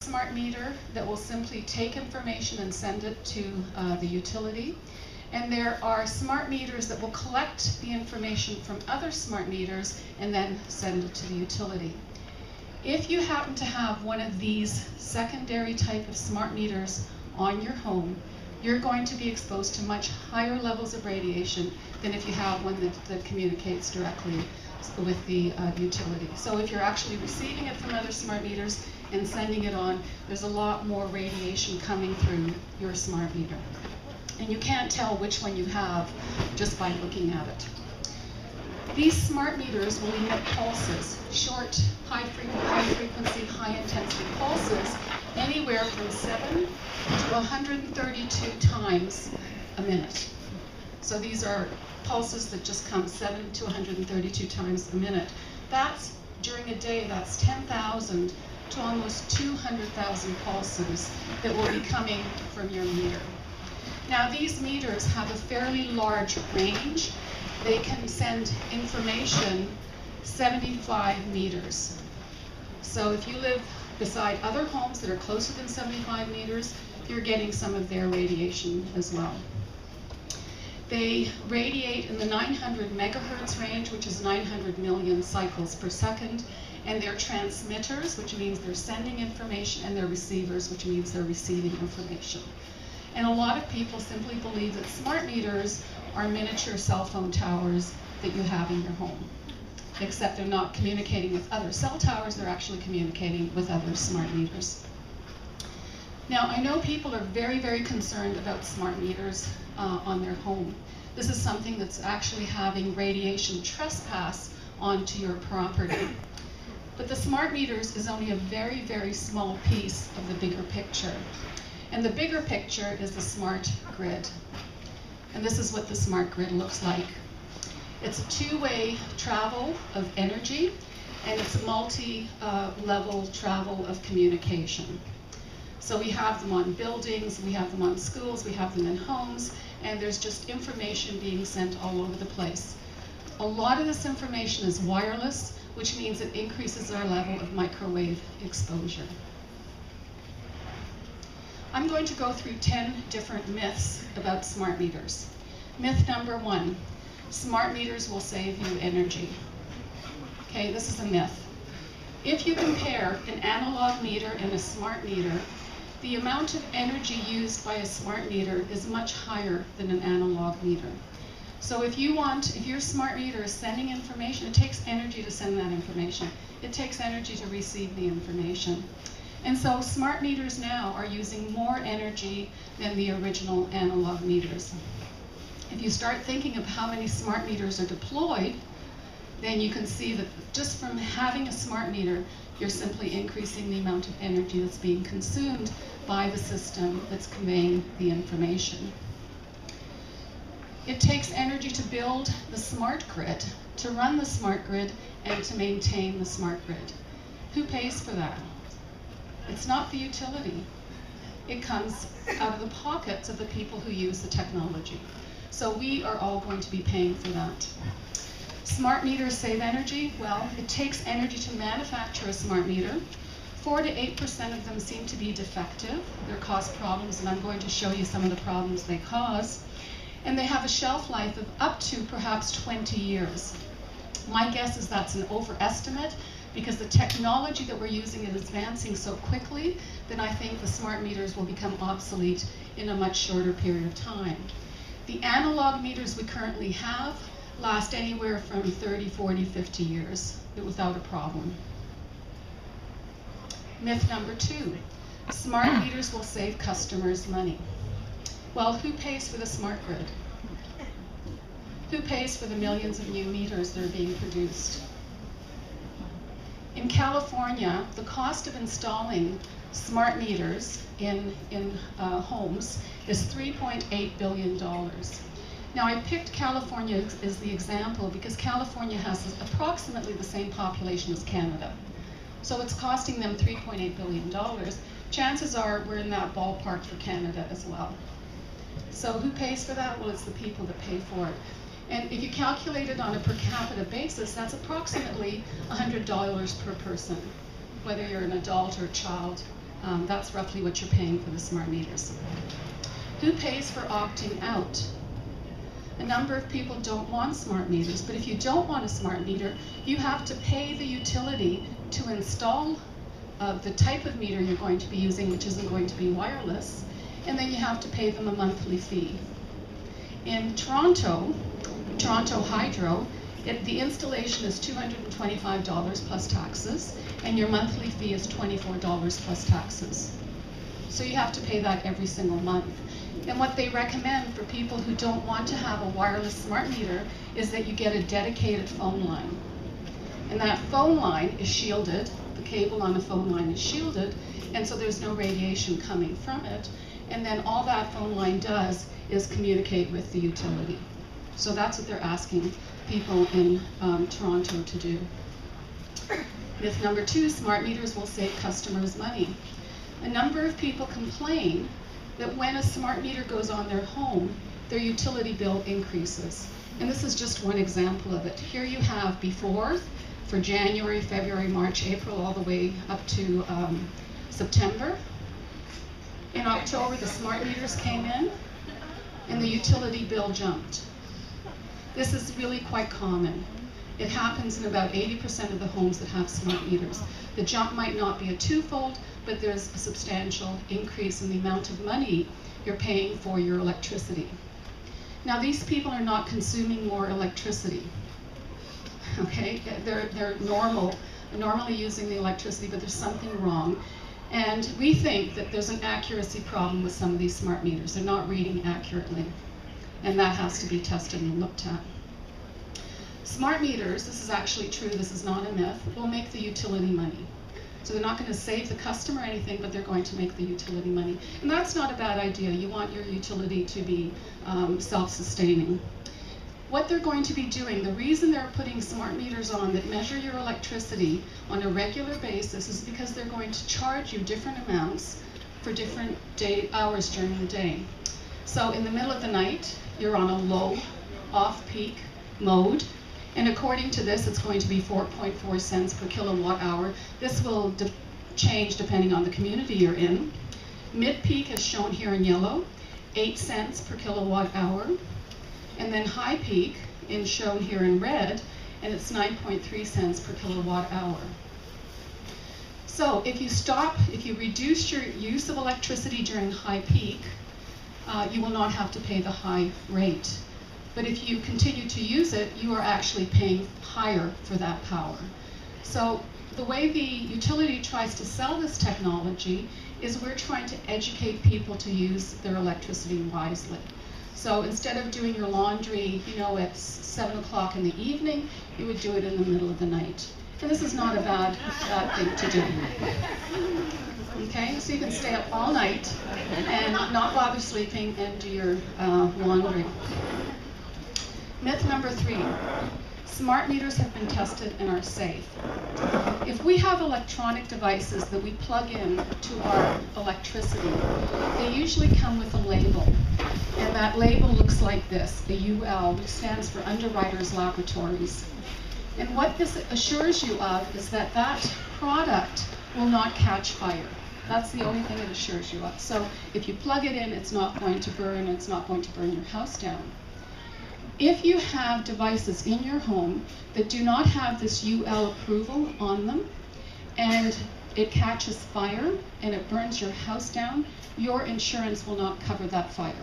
Smart meter that will simply take information and send it to the utility. And there are smart meters that will collect the information from other smart meters and then send it to the utility. If you happen to have one of these secondary type of smart meters on your home, you're going to be exposed to much higher levels of radiation than if you have one that communicates directly with the utility. So if you're actually receiving it from other smart meters and sending it on, there's a lot more radiation coming through your smart meter. And you can't tell which one you have just by looking at it. These smart meters will emit pulses, short, high frequency, high intensity pulses, anywhere from 7 to 132 times a minute. So these are pulses that just come 7 to 132 times a minute. That's, during a day, that's 10,000 to almost 200,000 pulses that will be coming from your meter. Now these meters have a fairly large range. They can send information 75 meters. So if you live beside other homes that are closer than 75 meters, you're getting some of their radiation as well. They radiate in the 900 megahertz range, which is 900 million cycles per second, and they're transmitters, which means they're sending information, and they're receivers, which means they're receiving information. And a lot of people simply believe that smart meters are miniature cell phone towers that you have in your home. Except they're not communicating with other cell towers, they're actually communicating with other smart meters. Now, I know people are very, very concerned about smart meters on their home. This is something that's actually having radiation trespass onto your property. But the smart meters is only a very, very small piece of the bigger picture. And the bigger picture is the smart grid. And this is what the smart grid looks like. It's a two-way travel of energy, and it's a multi-level travel of communication. So we have them on buildings, we have them on schools, we have them in homes, and there's just information being sent all over the place. A lot of this information is wireless, which means it increases our level of microwave exposure. I'm going to go through 10 different myths about smart meters. Myth number 1, smart meters will save you energy. Okay, this is a myth. If you compare an analog meter and a smart meter, the amount of energy used by a smart meter is much higher than an analog meter. So if your smart meter is sending information, it takes energy to send that information. It takes energy to receive the information. And so smart meters now are using more energy than the original analog meters. If you start thinking of how many smart meters are deployed, then you can see that just from having a smart meter, you're simply increasing the amount of energy that's being consumed by the system that's conveying the information. It takes energy to build the smart grid, to run the smart grid, and to maintain the smart grid. Who pays for that? It's not the utility. It comes out of the pockets of the people who use the technology. So we are all going to be paying for that. Smart meters save energy. Well, it takes energy to manufacture a smart meter. 4 to 8% of them seem to be defective. They cause problems, and I'm going to show you some of the problems they cause. And they have a shelf life of up to perhaps 20 years. My guess is that's an overestimate, because the technology that we're using is advancing so quickly that I think the smart meters will become obsolete in a much shorter period of time. The analog meters we currently have last anywhere from 30, 40, 50 years without a problem. Myth number 2, smart meters will save customers money. Well, who pays for the smart grid? Who pays for the millions of new meters that are being produced? In California, the cost of installing smart meters in homes is $3.8 billion. Now, I picked California as the example because California has approximately the same population as Canada. So it's costing them $3.8 billion. Chances are we're in that ballpark for Canada as well. So who pays for that? Well, it's the people that pay for it. And if you calculate it on a per capita basis, that's approximately $100 per person, whether you're an adult or a child That's roughly what you're paying for the smart meters. Who pays for opting out? A number of people don't want smart meters, but if you don't want a smart meter, you have to pay the utility to install the type of meter you're going to be using, which isn't going to be wireless, and then you have to pay them a monthly fee. In Toronto Hydro, the installation is $225 plus taxes, and your monthly fee is $24 plus taxes. So you have to pay that every single month. And what they recommend for people who don't want to have a wireless smart meter is that you get a dedicated phone line. And that phone line is shielded, the cable on the phone line is shielded, and so there's no radiation coming from it. And then all that phone line does is communicate with the utility. So that's what they're asking people in Toronto to do. Myth number 2, smart meters will save customers money. A number of people complain that when a smart meter goes on their home, their utility bill increases. And this is just one example of it. Here you have before, for January, February, March, April, all the way up to September. In October, the smart meters came in, and the utility bill jumped. This is really quite common. It happens in about 80% of the homes that have smart meters. The jump might not be a twofold, but there's a substantial increase in the amount of money you're paying for your electricity. Now, these people are not consuming more electricity. Okay, they're normally using the electricity, but there's something wrong. And we think that there's an accuracy problem with some of these smart meters. They're not reading accurately, and that has to be tested and looked at. Smart meters, this is actually true, this is not a myth, will make the utility money. So they're not going to save the customer anything, but they're going to make the utility money. And that's not a bad idea. You want your utility to be self-sustaining. What they're going to be doing, the reason they're putting smart meters on that measure your electricity on a regular basis is because they're going to charge you different amounts for different hours during the day. So in the middle of the night, you're on a low off-peak mode. And according to this, it's going to be 4.4 cents per kilowatt hour. This will change depending on the community you're in. Mid-peak is shown here in yellow, 8 cents per kilowatt hour. And then high peak is shown here in red, and it's 9.3 cents per kilowatt hour. So if you reduce your use of electricity during high peak, you will not have to pay the high rate. But if you continue to use it, you are actually paying higher for that power. So the way the utility tries to sell this technology is we're trying to educate people to use their electricity wisely. So instead of doing your laundry, at 7 o'clock in the evening, you would do it in the middle of the night. And this is not a bad thing to do. Okay, so you can stay up all night and not bother sleeping and do your laundry. Myth number 3, smart meters have been tested and are safe. If we have electronic devices that we plug in to our electricity, they usually come with a label. And that label looks like this, the UL, which stands for Underwriters Laboratories. And what this assures you of is that that product will not catch fire. That's the only thing it assures you of. So if you plug it in, it's not going to burn, it's not going to burn your house down. If you have devices in your home that do not have this UL approval on them, and it catches fire and it burns your house down, your insurance will not cover that fire.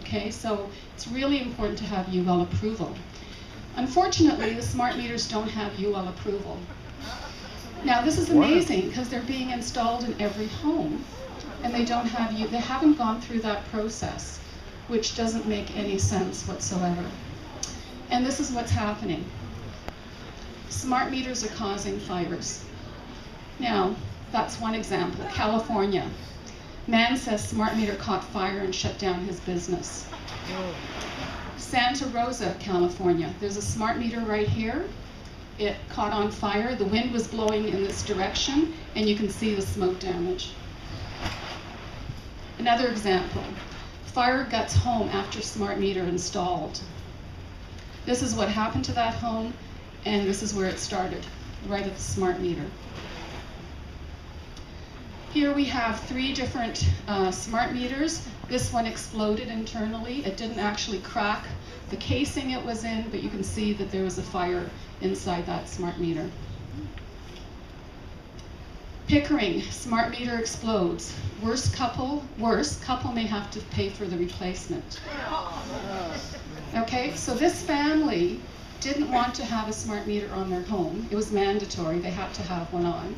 Okay, so it's really important to have UL approval. Unfortunately, the smart meters don't have UL approval. Now this is amazing because they're being installed in every home, and they haven't gone through that process, which doesn't make any sense whatsoever. And this is what's happening. Smart meters are causing fires. Now, that's one example. California. Man says smart meter caught fire and shut down his business. Santa Rosa, California. There's a smart meter right here. It caught on fire. The wind was blowing in this direction, and you can see the smoke damage. Another example. Fire guts home after smart meter installed. This is what happened to that home, and this is where it started, right at the smart meter. Here we have 3 different smart meters. This one exploded internally. It didn't actually crack the casing it was in, but you can see that there was a fire inside that smart meter. Pickering, smart meter explodes. Worst couple may have to pay for the replacement. Okay, so this family didn't want to have a smart meter on their home. It was mandatory, they had to have one on.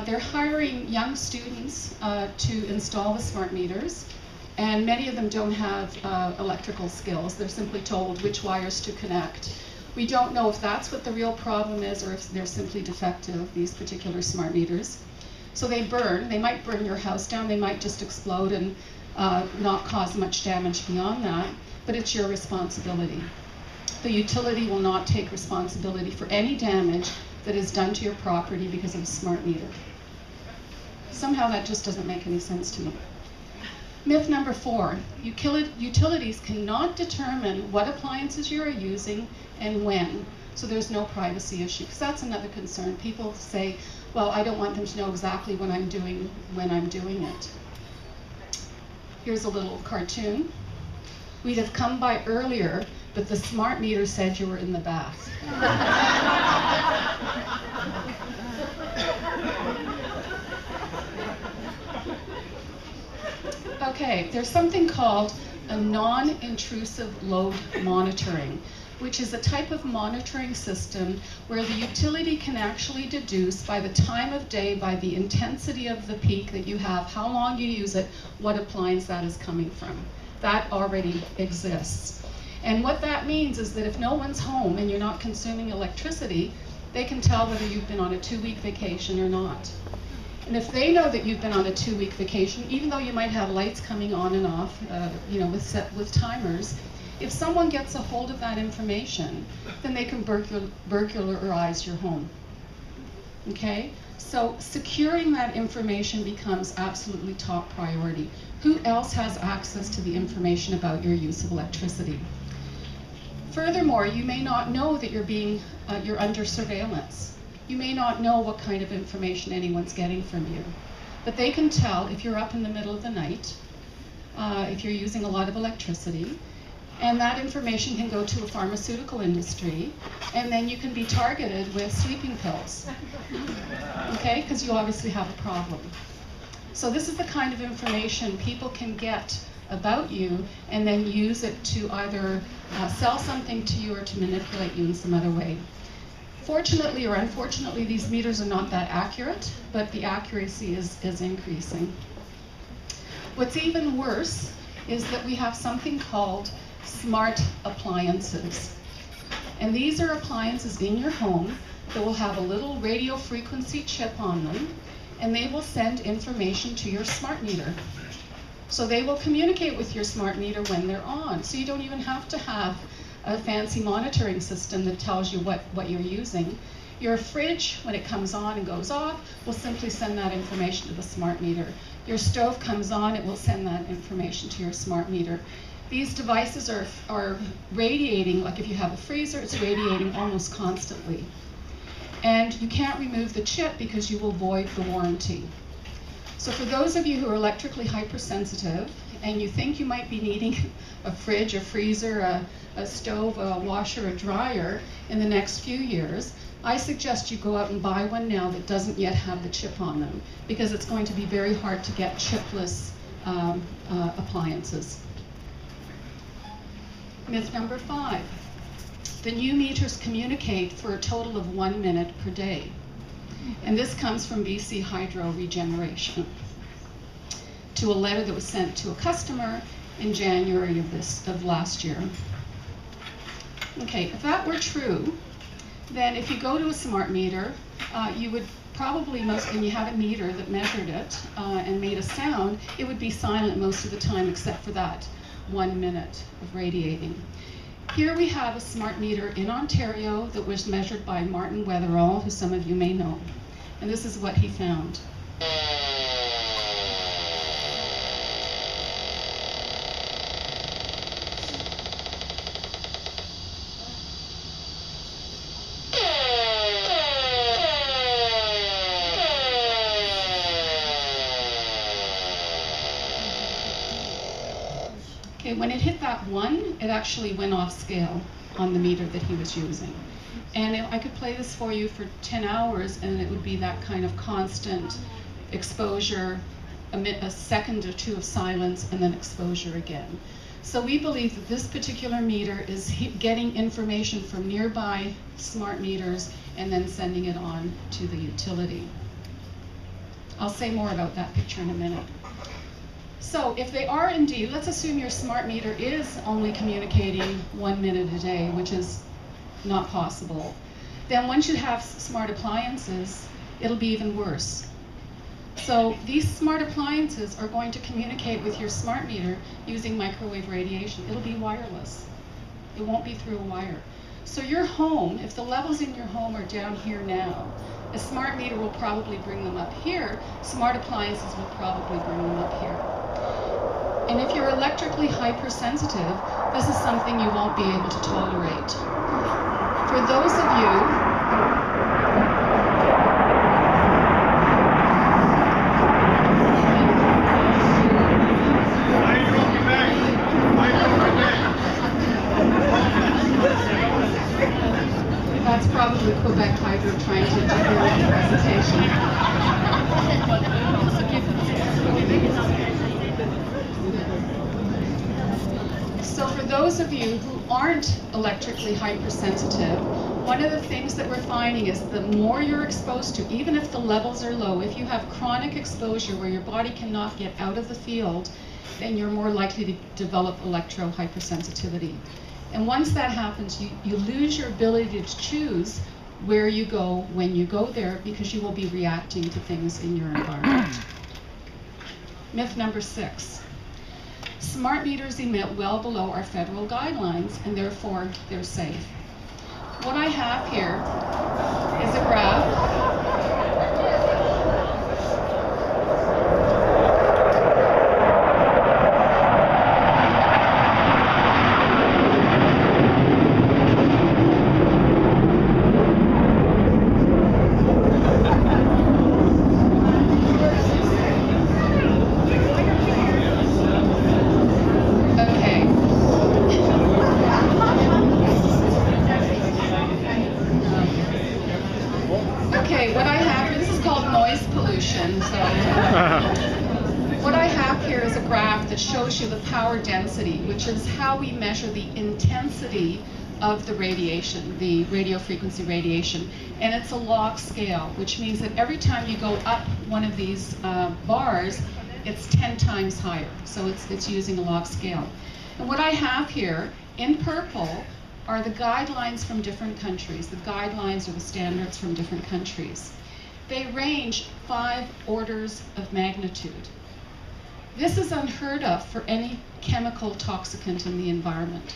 They're hiring young students to install the smart meters, and many of them don't have electrical skills. They're simply told which wires to connect. We don't know if that's what the real problem is or if they're simply defective, these particular smart meters. So they burn. They might burn your house down. They might just explode and not cause much damage beyond that, but it's your responsibility. The utility will not take responsibility for any damage that is done to your property because of a smart meter. Somehow that just doesn't make any sense to me. Myth number 4, utilities cannot determine what appliances you are using and when, so there's no privacy issue, because that's another concern. People say, well, I don't want them to know exactly what I'm doing when I'm doing it. Here's a little cartoon. We'd have come by earlier, but the smart meter said you were in the bath. Okay, there's something called a non-intrusive load monitoring, which is a type of monitoring system where the utility can actually deduce by the time of day, by the intensity of the peak that you have, how long you use it, what appliance that is coming from. That already exists. And what that means is that if no one's home and you're not consuming electricity, they can tell whether you've been on a 2-week vacation or not. And if they know that you've been on a 2-week vacation, even though you might have lights coming on and off, with timers, if someone gets a hold of that information, then they can burglarize your home. Okay? So securing that information becomes absolutely top priority. Who else has access to the information about your use of electricity? Furthermore, you may not know that you're under surveillance. You may not know what kind of information anyone's getting from you. But they can tell if you're up in the middle of the night, if you're using a lot of electricity, and that information can go to a pharmaceutical industry, and then you can be targeted with sleeping pills, okay? Because you obviously have a problem. So this is the kind of information people can get about you and then use it to either sell something to you or to manipulate you in some other way. Fortunately or unfortunately, these meters are not that accurate, but the accuracy is increasing. What's even worse is that we have something called smart appliances. And these are appliances in your home that will have a little radio frequency chip on them, and they will send information to your smart meter. So they will communicate with your smart meter when they're on. So you don't even have to have a fancy monitoring system that tells you what you're using. Your fridge, when it comes on and goes off, will simply send that information to the smart meter. Your stove comes on, it will send that information to your smart meter. These devices are radiating, like if you have a freezer, it's radiating almost constantly. And you can't remove the chip because you will void the warranty. So for those of you who are electrically hypersensitive and you think you might be needing a fridge, a freezer, a stove, a washer, a dryer in the next few years, I suggest you go out and buy one now that doesn't yet have the chip on them, because it's going to be very hard to get chipless appliances. Myth number 5. The new meters communicate for a total of 1 minute per day. And this comes from BC Hydro Regeneration to a letter that was sent to a customer in January of last year. Okay, if that were true, then if you go to a smart meter, you would probably and you have a meter that measured it and made a sound, it would be silent most of the time except for that 1 minute of radiating. Here we have a smart meter in Ontario that was measured by Martin Weatherall, who some of you may know. And this is what he found. Okay, when it hit that 1, it actually went off scale on the meter that he was using. And I could play this for you for 10 hours and it would be that kind of constant exposure, a second or two of silence, and then exposure again. So we believe that this particular meter is getting information from nearby smart meters and then sending it on to the utility. I'll say more about that picture in a minute. So if they are indeed, let's assume your smart meter is only communicating 1 minute a day, which is not possible. Then once you have smart appliances, it'll be even worse. So these smart appliances are going to communicate with your smart meter using microwave radiation. It'll be wireless. It won't be through a wire. So your home, if the levels in your home are down here now, a smart meter will probably bring them up here. Smart appliances will probably bring them up here. And if you're electrically hypersensitive, this is something you won't be able to tolerate. For those of you That's probably Quebec Hydro trying to derail the presentation. So for those of you who aren't electrically hypersensitive, one of the things that we're finding is the more you're exposed to, even if the levels are low, if you have chronic exposure where your body cannot get out of the field, then you're more likely to develop electro-hypersensitivity. And once that happens, you lose your ability to choose where you go when you go there because you will be reacting to things in your environment. Myth number 6. Smart meters emit well below our federal guidelines and therefore they're safe. What I have here is a graph. What I have here is a graph that shows you the power density, which is how we measure the intensity of the radiation, the radio frequency radiation. And it's a log scale, which means that every time you go up one of these bars, it's 10 times higher. So it's using a log scale. And what I have here in purple are the guidelines from different countries. The guidelines are the standards from different countries. They range 5 orders of magnitude. This is unheard of for any chemical toxicant in the environment.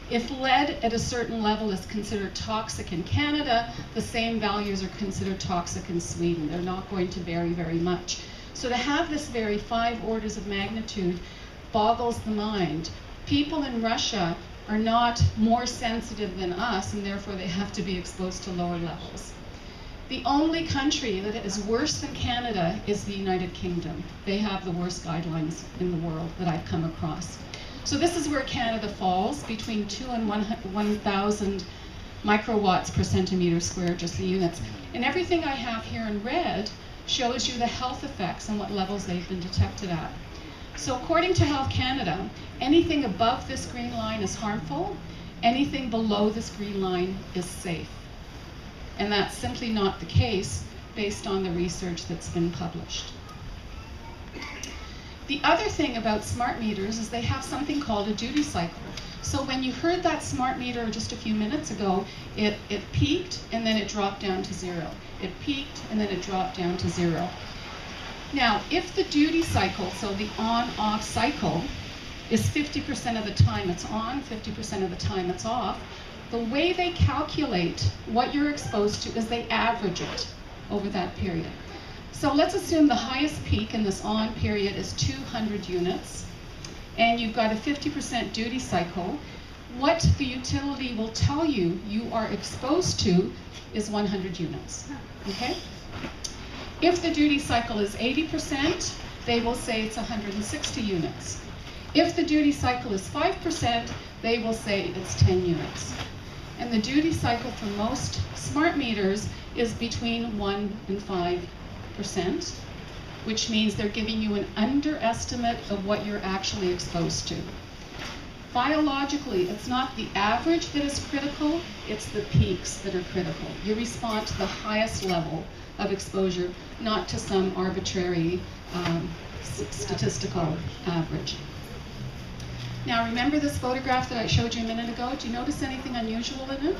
If lead at a certain level is considered toxic in Canada, the same values are considered toxic in Sweden. They're not going to vary very much. So to have this vary 5 orders of magnitude boggles the mind. People in Russia are not more sensitive than us, and therefore they have to be exposed to lower levels. The only country that is worse than Canada is the United Kingdom. They have the worst guidelines in the world that I've come across. So this is where Canada falls, between 2 and 1,000 microwatts per centimeter squared, just the units. And everything I have here in red shows you the health effects and what levels they've been detected at. So according to Health Canada, anything above this green line is harmful, anything below this green line is safe. And that's simply not the case based on the research that's been published. The other thing about smart meters is they have something called a duty cycle. So when you heard that smart meter just a few minutes ago, it peaked and then it dropped down to 0. It peaked and then it dropped down to 0. Now, if the duty cycle, so the on-off cycle, is 50% of the time it's on, 50% of the time it's off, the way they calculate what you're exposed to is they average it over that period. So let's assume the highest peak in this on period is 200 units, and you've got a 50% duty cycle. What the utility will tell you you are exposed to is 100 units, okay? If the duty cycle is 80%, they will say it's 160 units. If the duty cycle is 5%, they will say it's 10 units. And the duty cycle for most smart meters is between 1 and 5%, which means they're giving you an underestimate of what you're actually exposed to. Biologically, it's not the average that is critical, it's the peaks that are critical. You respond to the highest level of exposure, not to some arbitrary statistical average. Now remember this photograph that I showed you a minute ago? Do you notice anything unusual in it?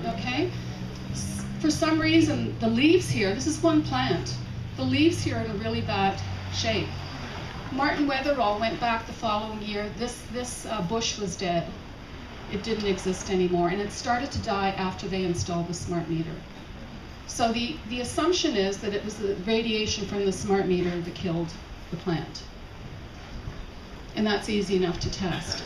Okay. For some reason, the leaves here, this is one plant, the leaves here are in a really bad shape. Martin Weatherall went back the following year. This bush was dead. It didn't exist anymore, and it started to die after they installed the smart meter. So the assumption is that it was the radiation from the smart meter that killed the plant. And that's easy enough to test.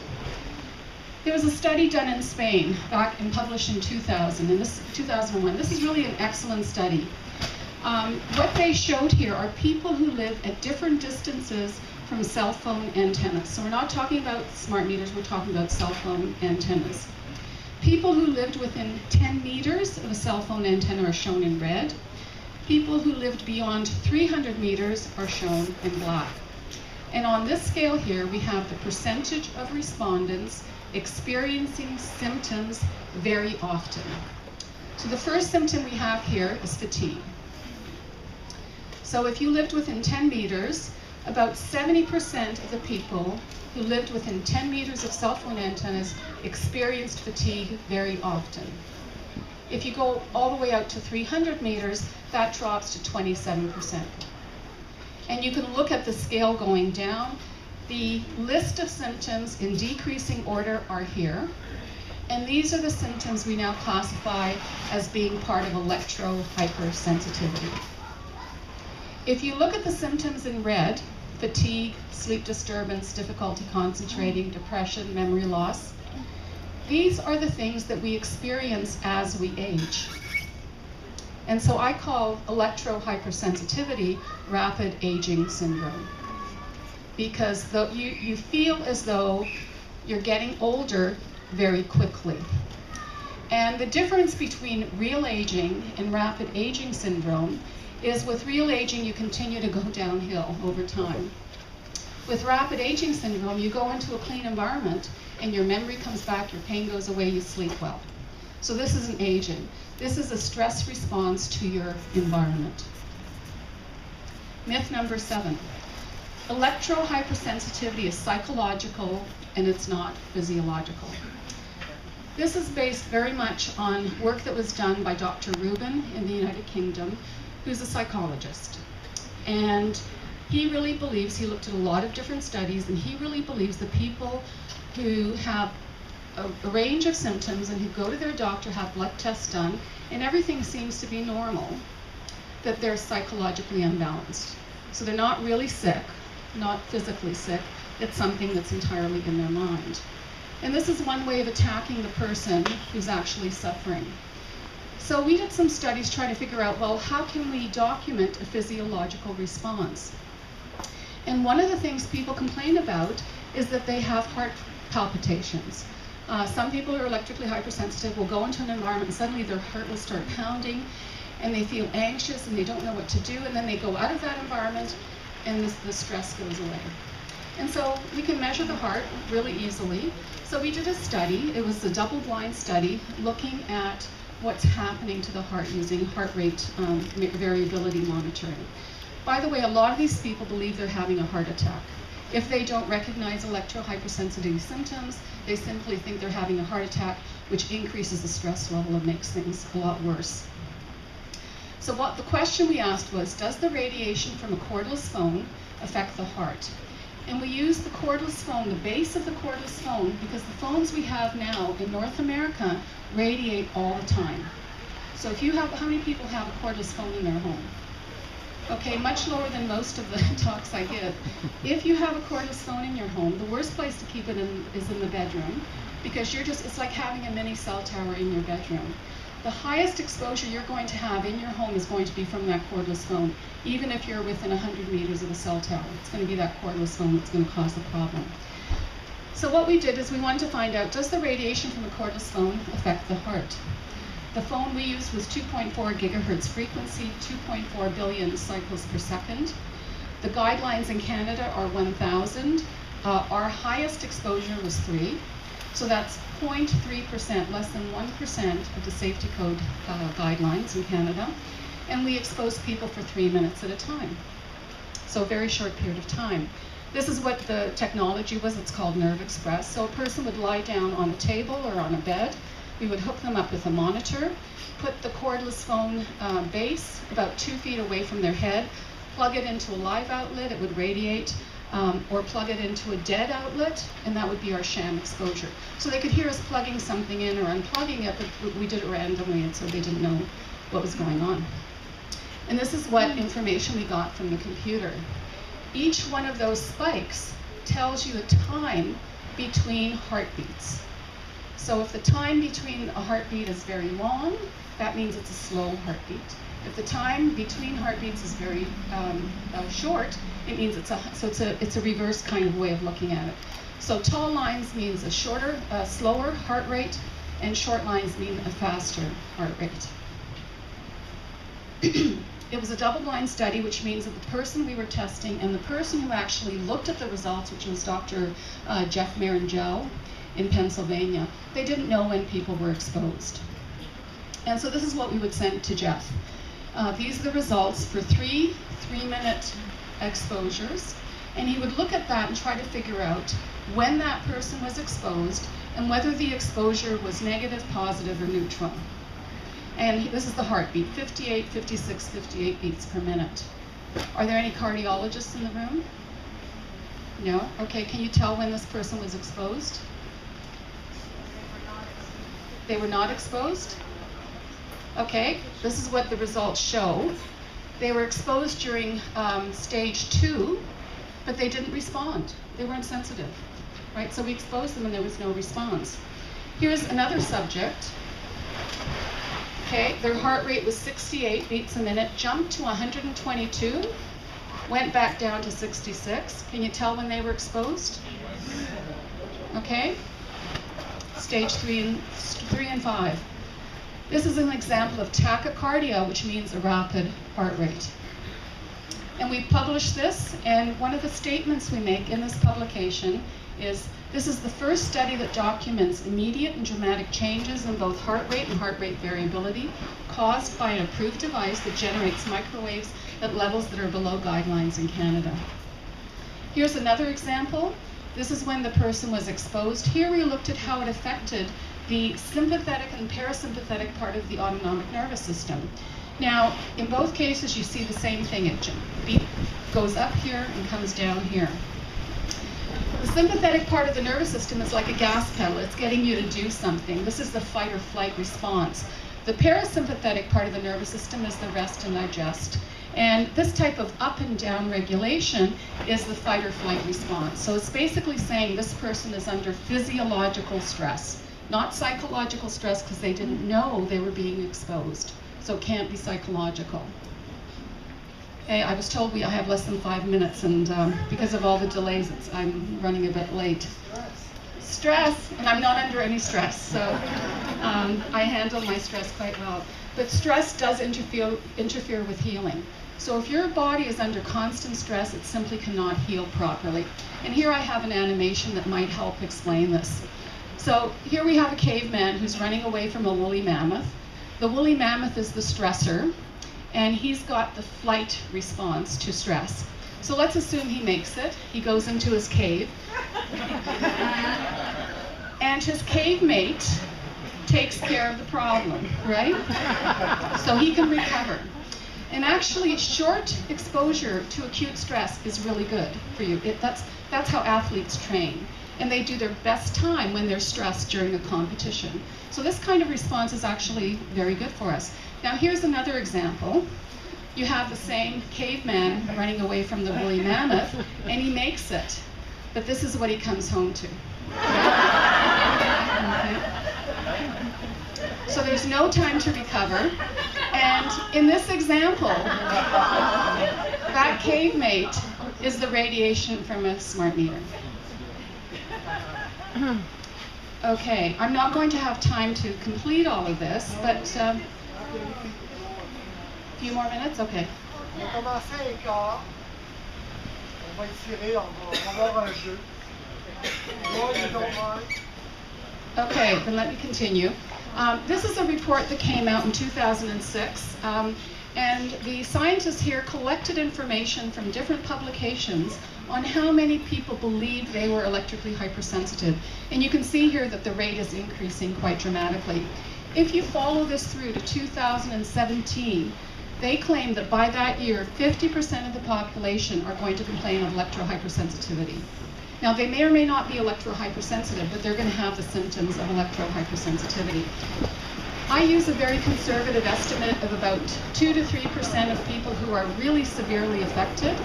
There was a study done in Spain back and published in 2001. This is really an excellent study. What they showed here are people who live at different distances from cell phone antennas. So we're not talking about smart meters, we're talking about cell phone antennas. People who lived within 10 meters of a cell phone antenna are shown in red. People who lived beyond 300 meters are shown in black. And on this scale here, we have the percentage of respondents experiencing symptoms very often. So the first symptom we have here is fatigue. So if you lived within 10 meters, about 70% of the people who lived within 10 meters of cell phone antennas experienced fatigue very often. If you go all the way out to 300 meters, that drops to 27%. And you can look at the scale going down. The list of symptoms in decreasing order are here. And these are the symptoms we now classify as being part of electro-hypersensitivity. If you look at the symptoms in red, fatigue, sleep disturbance, difficulty concentrating, depression, memory loss, these are the things that we experience as we age. And so I call electro-hypersensitivity rapid aging syndrome. Because you feel as though you're getting older very quickly. And the difference between real aging and rapid aging syndrome is with real aging, you continue to go downhill over time. With rapid aging syndrome, you go into a clean environment and your memory comes back, your pain goes away, you sleep well. So this isn't aging. This is a stress response to your environment. Myth number 7. Electro-hypersensitivity is psychological and it's not physiological. This is based very much on work that was done by Dr. Rubin in the United Kingdom, who's a psychologist. And he really believes, he looked at a lot of different studies, and he really believes that people who have a range of symptoms and who go to their doctor, have blood tests done, and everything seems to be normal, that they're psychologically unbalanced. So they're not really sick, not physically sick, it's something that's entirely in their mind. And this is one way of attacking the person who's actually suffering. So we did some studies trying to figure out, well, how can we document a physiological response? And one of the things people complain about is that they have heart palpitations. Some people who are electrically hypersensitive will go into an environment and suddenly their heart will start pounding and they feel anxious and they don't know what to do, and then they go out of that environment and the stress goes away. And so we can measure the heart really easily. So we did a study. It was a double-blind study looking at what's happening to the heart using heart rate variability monitoring. By the way, a lot of these people believe they're having a heart attack. If they don't recognize electro-hypersensitivity symptoms, they simply think they're having a heart attack, which increases the stress level and makes things a lot worse. So what the question we asked was, does the radiation from a cordless phone affect the heart? And we used the cordless phone, the base of the cordless phone, because the phones we have now in North America radiate all the time. So if you have, how many people have a cordless phone in their home? Okay, much lower than most of the talks I give. If you have a cordless phone in your home, the worst place to keep it in is in the bedroom, because it's like having a mini cell tower in your bedroom. the highest exposure you're going to have in your home is going to be from that cordless phone, even if you're within 100 meters of a cell tower. It's going to be that cordless phone that's going to cause the problem. So what we did is we wanted to find out, does the radiation from a cordless phone affect the heart? The phone we used was 2.4 gigahertz frequency, 2.4 billion cycles per second. The guidelines in Canada are 1,000. Our highest exposure was 3. So that's 0.3%, less than 1% of the safety code guidelines in Canada. And we exposed people for 3 minutes at a time. So a very short period of time. This is what the technology was. It's called Nerve Express. So a person would lie down on a table or on a bed. We would hook them up with a monitor, put the cordless phone base about 2 feet away from their head, plug it into a live outlet, it would radiate, or plug it into a dead outlet, and that would be our sham exposure. So they could hear us plugging something in or unplugging it, but we did it randomly, and so they didn't know what was going on. And this is what information we got from the computer. Each one of those spikes tells you the time between heartbeats. So if the time between a heartbeat is very long, that means it's a slow heartbeat. If the time between heartbeats is very short, it means it's a reverse kind of way of looking at it. So tall lines means a shorter, slower heart rate, and short lines mean a faster heart rate. It was a double-blind study, which means that the person we were testing and the person who actually looked at the results, which was Dr. Jeff Marangel in Pennsylvania, they didn't know when people were exposed. And so this is what we would send to Jeff. These are the results for 3 3-minute exposures, and he would look at that and try to figure out when that person was exposed and whether the exposure was negative, positive, or neutral. And this is the heartbeat, 58, 56, 58 beats per minute. Are there any cardiologists in the room? No? Okay, can you tell when this person was exposed? They were not exposed? Okay, this is what the results show. They were exposed during stage 2, but they didn't respond. They weren't sensitive, right? So we exposed them and there was no response. Here's another subject. Okay, their heart rate was 68 beats a minute, jumped to 122, went back down to 66. Can you tell when they were exposed? Okay, stage 3 and 5. This is an example of tachycardia, which means a rapid heart rate. And we published this, and one of the statements we make in this publication is, this is the first study that documents immediate and dramatic changes in both heart rate and heart rate variability caused by an approved device that generates microwaves at levels that are below guidelines in Canada. Here's another example. This is when the person was exposed. Here we looked at how it affected the sympathetic and parasympathetic part of the autonomic nervous system. Now, in both cases, you see the same thing. It goes up here and comes down here. The sympathetic part of the nervous system is like a gas pedal. It's getting you to do something. This is the fight or flight response. The parasympathetic part of the nervous system is the rest and digest. And this type of up and down regulation is the fight or flight response. So it's basically saying this person is under physiological stress, not psychological stress, because they didn't know they were being exposed. So it can't be psychological. Okay, I was told I have less than 5 minutes, and because of all the delays, I'm running a bit late. Stress, and I'm not under any stress, so I handle my stress quite well. But stress does interfere with healing. So if your body is under constant stress, it simply cannot heal properly. And here I have an animation that might help explain this. So here we have a caveman who's running away from a woolly mammoth. The woolly mammoth is the stressor, and he's got the flight response to stress. So let's assume he makes it. He goes into his cave. And his cave mate takes care of the problem, right? So he can recover. And actually, short exposure to acute stress is really good for you. That's how athletes train. And they do their best time when they're stressed during a competition. So this kind of response is actually very good for us. Now here's another example. You have the same caveman running away from the woolly mammoth, and he makes it. But this is what he comes home to. Okay. So there's no time to recover. And in this example, that cave mate is the radiation from a smart meter. Okay, I'm not going to have time to complete all of this, but a few more minutes? Okay. On va commencer à 1h15. On va étirer, on va avoir un jeu. Okay, then let me continue. This is a report that came out in 2006, and the scientists here collected information from different publications on how many people believed they were electrically hypersensitive. And you can see here that the rate is increasing quite dramatically. If you follow this through to 2017, they claim that by that year, 50% of the population are going to complain of electrohypersensitivity. Now, they may or may not be electrohypersensitive, but they're going to have the symptoms of electrohypersensitivity. I use a very conservative estimate of about 2 to 3% of people who are really severely affected.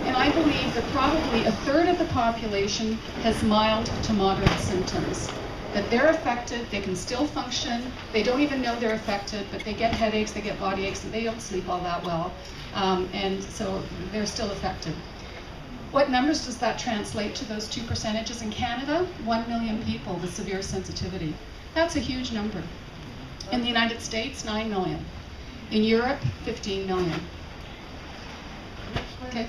And I believe that probably a third of the population has mild to moderate symptoms. That they're affected, they can still function, they don't even know they're affected, but they get headaches, they get body aches, and they don't sleep all that well. And so they're still affected. What numbers does that translate to, those 2 percentages? In Canada, 1 million people with severe sensitivity. That's a huge number. In the United States, 9 million. In Europe, 15 million. Okay.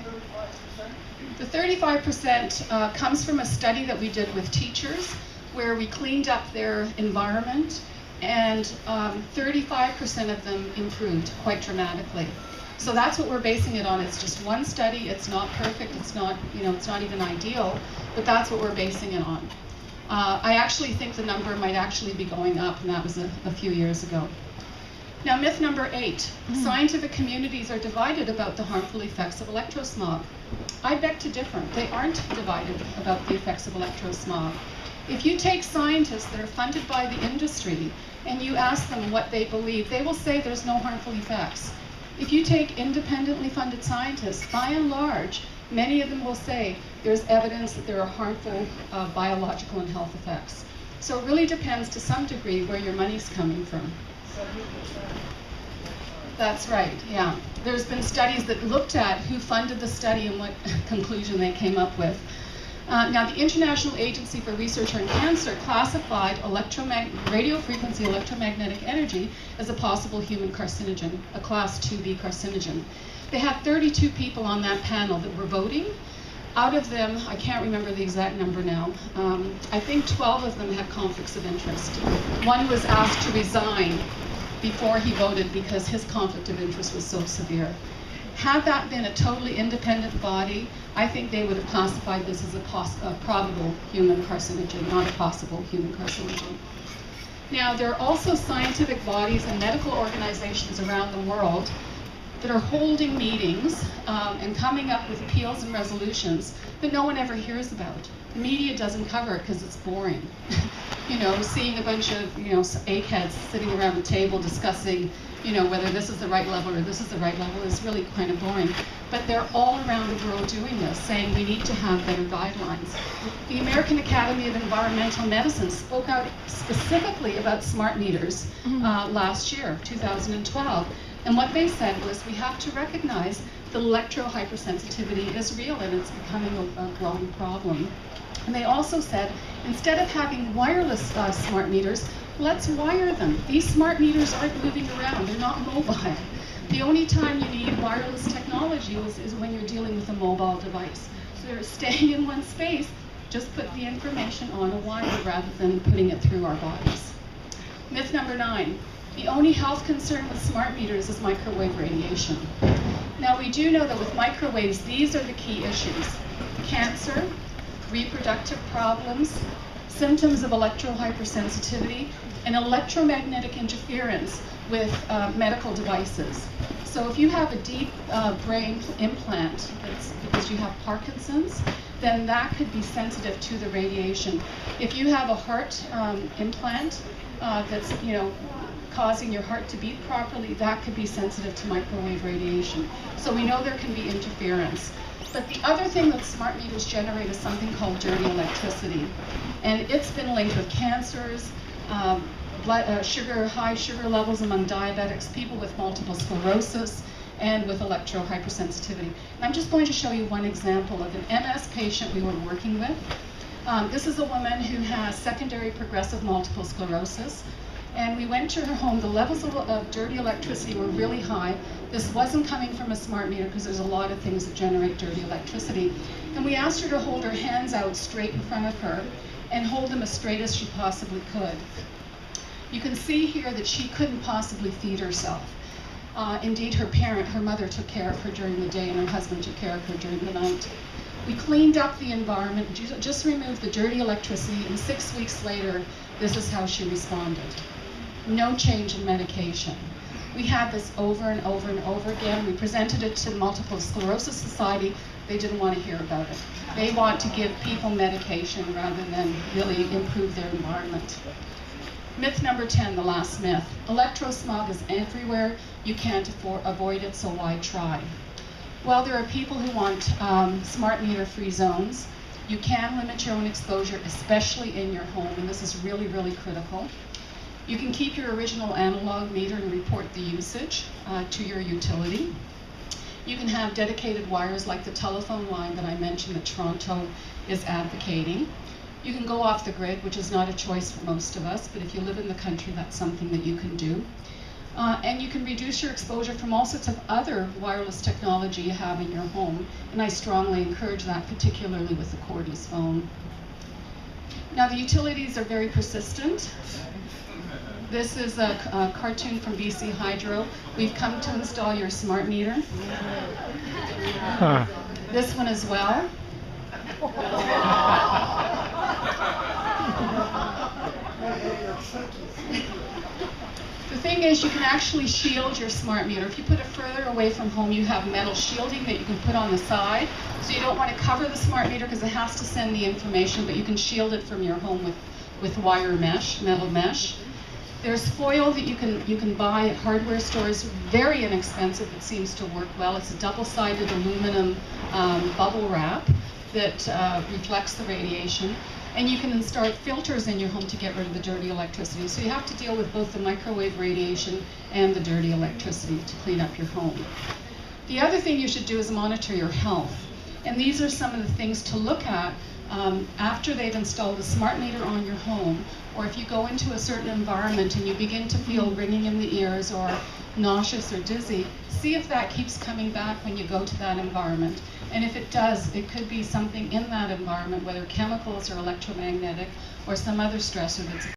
The 35% comes from a study that we did with teachers, where we cleaned up their environment, and 35% of them improved quite dramatically. So that's what we're basing it on. It's just one study. It's not perfect. It's not, it's not even ideal, but that's what we're basing it on. I actually think the number might actually be going up, and that was a few years ago. Now, myth number 8, scientific communities are divided about the harmful effects of electrosmog. I beg to differ. They aren't divided about the effects of electrosmog. If you take scientists that are funded by the industry and you ask them what they believe, they will say there's no harmful effects. If you take independently funded scientists, by and large, many of them will say there's evidence that there are harmful biological and health effects. So it really depends to some degree where your money's coming from. 70%. That's right, yeah. There's been studies that looked at who funded the study and what conclusion they came up with. Now, the International Agency for Research on Cancer classified radio frequency electromagnetic energy as a possible human carcinogen, a class 2B carcinogen. They had 32 people on that panel that were voting. Out of them, I can't remember the exact number now, I think 12 of them had conflicts of interest. One was asked to resign before he voted because his conflict of interest was so severe. Had that been a totally independent body, I think they would have classified this as a probable human carcinogen, not a possible human carcinogen. Now, there are also scientific bodies and medical organizations around the world that are holding meetings and coming up with appeals and resolutions that no one ever hears about. The media doesn't cover it because it's boring. Seeing a bunch of, eggheads sitting around the table discussing, whether this is the right level or this is the right level is really kind of boring. But they're all around the world doing this, saying we need to have better guidelines. The American Academy of Environmental Medicine spoke out specifically about smart meters last year, 2012. And what they said was we have to recognize that electrohypersensitivity is real and it's becoming a growing problem. And they also said, instead of having wireless smart meters, let's wire them. These smart meters aren't moving around, they're not mobile. The only time you need wireless technology is when you're dealing with a mobile device. So they're staying in one space, just put the information on a wire rather than putting it through our bodies. Myth number 9. The only health concern with smart meters is microwave radiation. Now, we do know that with microwaves, these are the key issues: cancer, reproductive problems, symptoms of electrohypersensitivity, and electromagnetic interference with medical devices. So if you have a deep brain implant that's because you have Parkinson's, then that could be sensitive to the radiation. If you have a heart implant that's causing your heart to beat properly, that could be sensitive to microwave radiation. So we know there can be interference. But the other thing that smart meters generate is something called dirty electricity. And it's been linked with cancers, high sugar levels among diabetics, people with multiple sclerosis, and with electro-hypersensitivity. And I'm just going to show you one example of an MS patient we were working with. This is a woman who has secondary progressive multiple sclerosis. And we went to her home. The levels of dirty electricity were really high. This wasn't coming from a smart meter because there's a lot of things that generate dirty electricity. And we asked her to hold her hands out straight in front of her and hold them as straight as she possibly could. You can see here that she couldn't possibly feed herself. Indeed, her mother took care of her during the day and her husband took care of her during the night. We cleaned up the environment, just removed the dirty electricity, and 6 weeks later, this is how she responded. No change in medication. We had this over and over and over again. We presented it to the Multiple Sclerosis Society. They didn't want to hear about it. They want to give people medication rather than really improve their environment. Myth number 10, the last myth. Electrosmog is everywhere. You can't avoid it, so why try? Well, there are people who want smart meter free zones. You can limit your own exposure, especially in your home, and this is really, really critical. You can keep your original analog meter and report the usage to your utility. You can have dedicated wires like the telephone line that I mentioned that Toronto is advocating. You can go off the grid, which is not a choice for most of us, but if you live in the country, that's something that you can do. And you can reduce your exposure from all sorts of other wireless technology you have in your home, and I strongly encourage that, particularly with the cordless phone. Now, the utilities are very persistent. This is a cartoon from BC Hydro. We've come to install your smart meter. This one as well. The thing is, you can actually shield your smart meter. If you put it further away from home, you have metal shielding that you can put on the side. So you don't want to cover the smart meter because it has to send the information, but you can shield it from your home with wire mesh, metal mesh. There's foil that you can buy at hardware stores, very inexpensive. It seems to work well. It's a double-sided aluminum bubble wrap that reflects the radiation. And you can install filters in your home to get rid of the dirty electricity. So you have to deal with both the microwave radiation and the dirty electricity to clean up your home. The other thing you should do is monitor your health. And these are some of the things to look at after they've installed a smart meter on your home, or if you go into a certain environment and you begin to feel ringing in the ears or nauseous or dizzy, see if that keeps coming back when you go to that environment. And if it does, it could be something in that environment, whether chemicals or electromagnetic or some other stressor that's